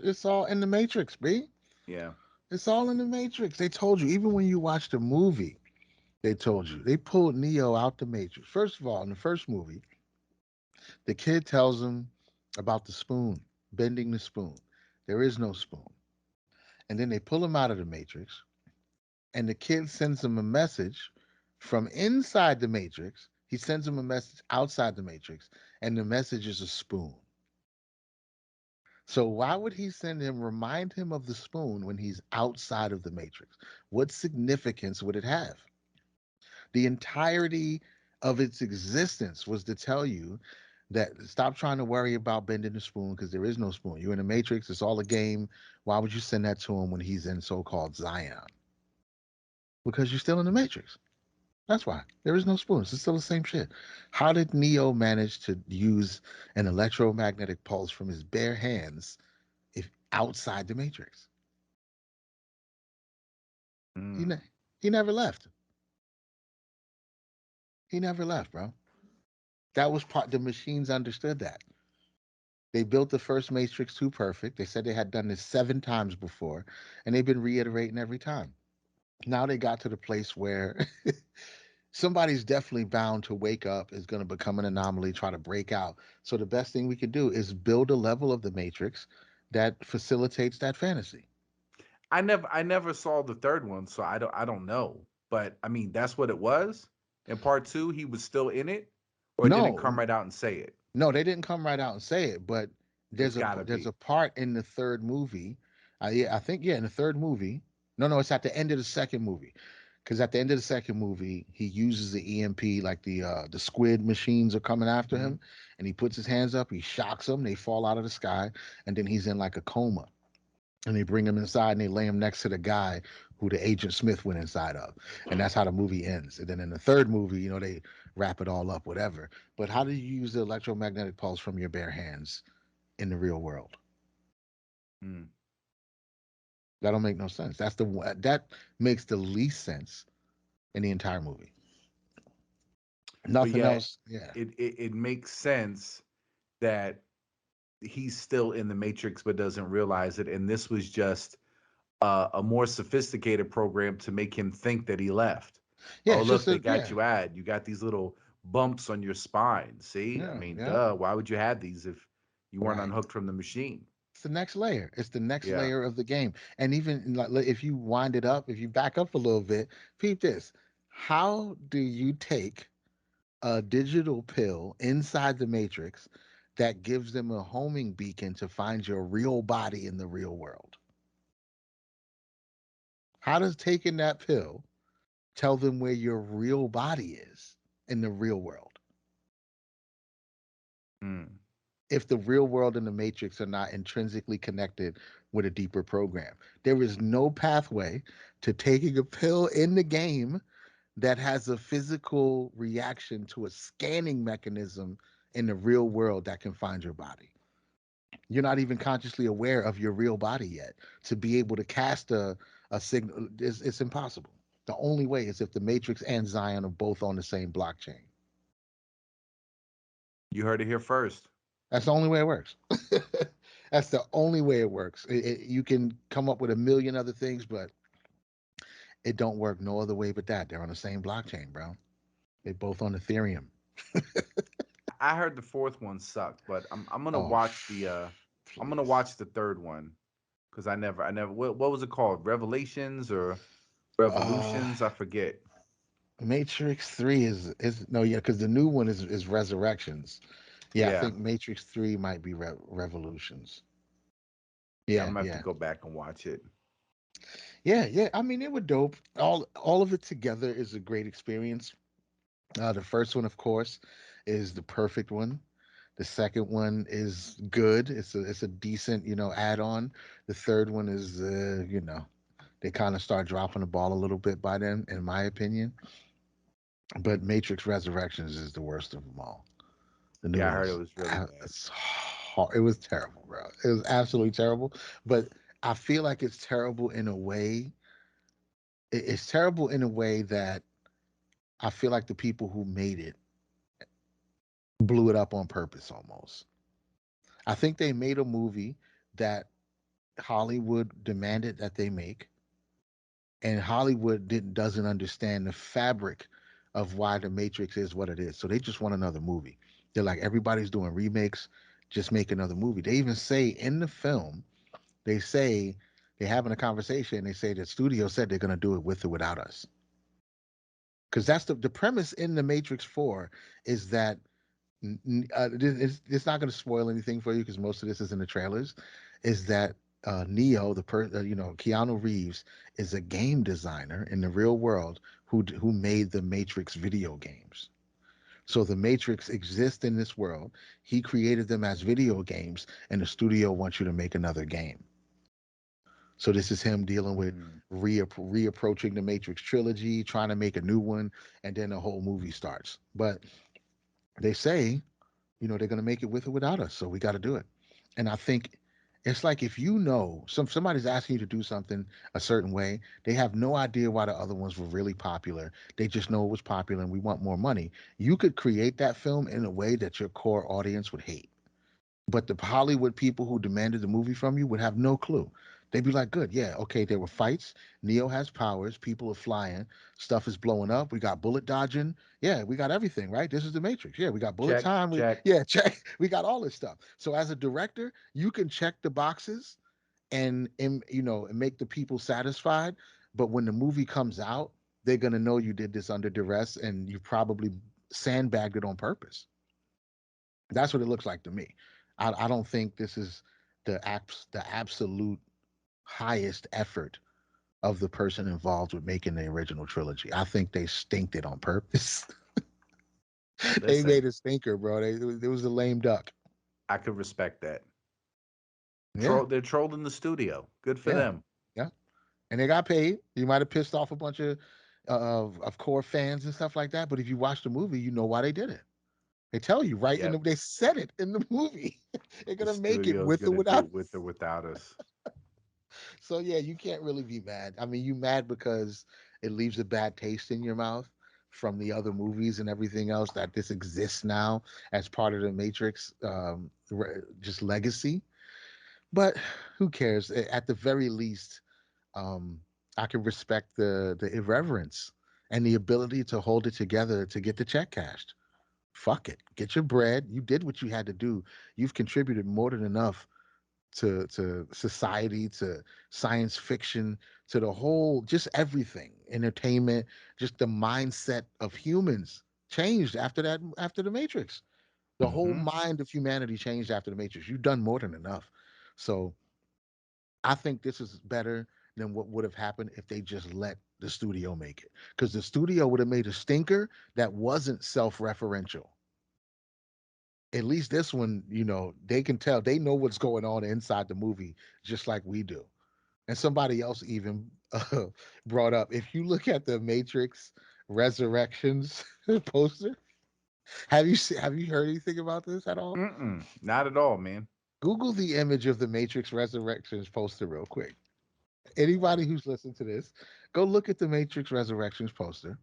It's all in the Matrix, B. Yeah. It's all in the Matrix. They told you, even when you watch the movie, they told you. They pulled Neo out the Matrix. First of all, in the first movie, the kid tells him about the spoon, bending the spoon. There is no spoon. And then they pull him out of the Matrix, and the kid sends him a message from inside the Matrix. He sends him a message outside the Matrix, and the message is a spoon. So why would he send him, remind him of the spoon when he's outside of the Matrix? What significance would it have? The entirety of its existence was to tell you that stop trying to worry about bending the spoon because there is no spoon. You're in the Matrix. It's all a game. Why would you send that to him when he's in so-called Zion? Because you're still in the Matrix. That's why. There is no spoons. It's still the same shit. How did Neo manage to use an electromagnetic pulse from his bare hands if outside the Matrix? He Mm. ne- he never left. He never left, bro. That was part. The machines understood that. They built the first Matrix too perfect. They said they had done this 7 times before, and they've been reiterating every time. Now they got to the place where somebody's definitely bound to wake up, is going to become an anomaly, try to break out. So the best thing we could do is build a level of the Matrix that facilitates that fantasy. I never saw the third one, so I don't know. But I mean, that's what it was. In part two, he was still in it, or did it No, come right out and say it? no, they didn't come right out and say it, but It's gotta there's be. a part in the third movie. Yeah, I think, yeah, in the third movie. No, no, it's at the end of the second movie. Because at the end of the second movie, he uses the EMP, like the squid machines are coming after Hmm. him, and he puts his hands up, he shocks them, they fall out of the sky, and then he's in like a coma. And they bring him inside and they lay him next to the guy who the Agent Smith went inside of. And that's how the movie ends. And then in the third movie, they wrap it all up, whatever. But how do you use the electromagnetic pulse from your bare hands in the real world? Mm. That don't make no sense. That makes the least sense in the entire movie. But Nothing yet, else. Yeah. it makes sense that he's still in the matrix but doesn't realize it, and this was just a more sophisticated program to make him think that he left. Yeah, Oh, it's just look, they a got yeah. you got these little bumps on your spine. See, I Yeah, mean, yeah. duh, why would you have these if you weren't Right. unhooked from the machine? It's the next layer. It's the next Yeah. layer of the game. And even like if you wind it up, if you back up a little bit, peep this. How do you take a digital pill inside the matrix that gives them a homing beacon to find your real body in the real world? How does taking that pill tell them where your real body is in the real world Mm. if the real world and the matrix are not intrinsically connected with a deeper program? There is no pathway to taking a pill in the game that has a physical reaction to a scanning mechanism in the real world that can find your body. You're not even consciously aware of your real body yet. To be able to cast a signal, it's impossible. The only way is if the Matrix and Zion are both on the same blockchain. You heard it here first. That's the only way it works. That's the only way it works. You can come up with a million other things, but it don't work no other way but that. They're on the same blockchain, bro. They're both on Ethereum. I heard the fourth one sucked, but I'm gonna Oh, watch the I'm gonna please. watch the third one because I never what was it called? Revelations or Uh, Revolutions? I forget. Matrix 3 is no, yeah, because the new one is Resurrections. Yeah, I Yeah. think Matrix 3 might be Revolutions. Yeah, I'm Yeah, gonna have to yeah. go back and watch it. Yeah, yeah. I mean, it was dope. All of it together is a great experience. The first one, of course, is the perfect one. The second one is good. It's a decent, add-on. The third one is they kind of start dropping the ball a little bit by then, in my opinion. But Matrix Resurrections is the worst of them all. The new Yeah, I one heard it is was really bad. it's hard. It was terrible, bro. It was absolutely terrible. But I feel like it's terrible in a way. It's terrible in a way that I feel like the people who made it blew it up on purpose almost. I think they made a movie that Hollywood demanded that they make, and Hollywood didn't doesn't understand the fabric of why the Matrix is what it is. So they just want another movie. They're like, everybody's doing remakes, just make another movie. They even say in the film, they say they're having a conversation. They say the studio said they're going to do it with or without us, because that's the premise in the Matrix Four is that it's not going to spoil anything for you because most of this is in the trailers. Is that Neo, Keanu Reeves, is a game designer in the real world who made the Matrix video games. So the Matrix exists in this world. He created them as video games, and the studio wants you to make another game. So this is him dealing with Mm. reapproaching the Matrix trilogy, trying to make a new one, and then the whole movie starts. But they say, they're going to make it with or without us, so we got to do it. And I think it's like if somebody's asking you to do something a certain way, they have no idea why the other ones were really popular. They just know it was popular and we want more money. You could create that film in a way that your core audience would hate. But the Hollywood people who demanded the movie from you would have no clue. They'd be like, good, yeah, okay, there were fights. Neo has powers. People are flying. Stuff is blowing up. We got bullet dodging. Yeah, we got everything, right? This is the Matrix. Yeah, we got bullet Check, time. check. Yeah, check. We got all this stuff. So as a director, you can check the boxes and make the people satisfied. But when the movie comes out, they're gonna know you did this under duress and you probably sandbagged it on purpose. That's what it looks like to me. I don't think this is the absolute highest effort of the person involved with making the original trilogy. I think they stinked it on purpose. They Listen, made a stinker, bro. It was a lame duck. I could respect that. Yeah, They're trolling the studio. Good for yeah, them. yeah. And they got paid. You might have pissed off a bunch of core fans and stuff like that. But if you watch the movie, you know why they did it. They tell you right Yep. they said it in the movie. They're The gonna make it studio's with or gonna do without. it with or without us. So yeah, you can't really be mad. I mean, you mad because it leaves a bad taste in your mouth from the other movies and everything else that this exists now as part of the Matrix, just legacy. But who cares? At the very least, um, I can respect the irreverence and the ability to hold it together to get the check cashed. Fuck it, get your bread. You did what you had to do. You've contributed more than enough to society, to science fiction, to the whole, just everything, entertainment, just the mindset of humans changed after the Matrix. The whole Mm-hmm. mind of humanity changed after the Matrix. You've done more than enough. So I think this is better than what would have happened if they just let the studio make it, because the studio would have made a stinker that wasn't self-referential. At least this one, they can tell, they know what's going on inside the movie just like we do. And somebody else even brought up, if you look at the Matrix Resurrections poster, have you heard anything about this at all? Mm-mm. Not at all, man. Google the image of the Matrix Resurrections poster real quick. Anybody who's listened to this, go look at the Matrix Resurrections poster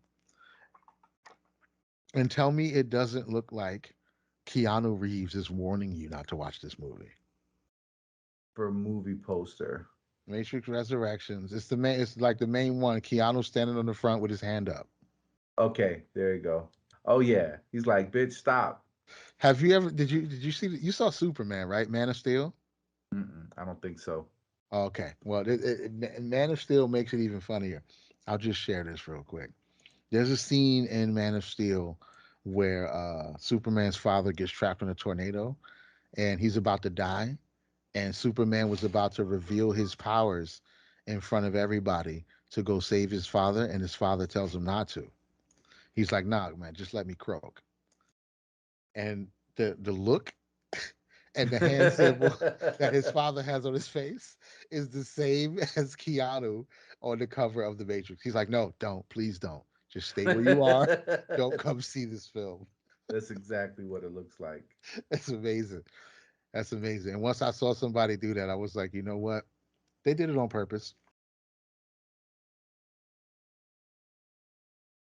and tell me it doesn't look like Keanu Reeves is warning you not to watch this movie. For a movie poster. Matrix Resurrections. It's the main. It's like the main one. Keanu standing on the front with his hand up. Okay, there you go. Oh yeah. He's like, bitch, stop. Have you ever? Did you see? You saw Superman, right? Man of Steel. Mm-mm, I don't think so. Okay. Well, Man of Steel makes it even funnier. I'll just share this real quick. There's a scene in Man of Steel where Superman's father gets trapped in a tornado and he's about to die, and Superman was about to reveal his powers in front of everybody to go save his father, and his father tells him not to. He's like, "Nah, man, just let me croak." And the look and the hand symbol that his father has on his face is the same as Keanu on the cover of The Matrix. He's like, "No, don't, please don't. Just stay where you are. Don't come see this film." That's exactly what it looks like. That's amazing. That's amazing. And once I saw somebody do that, I was like, you know what? They did it on purpose.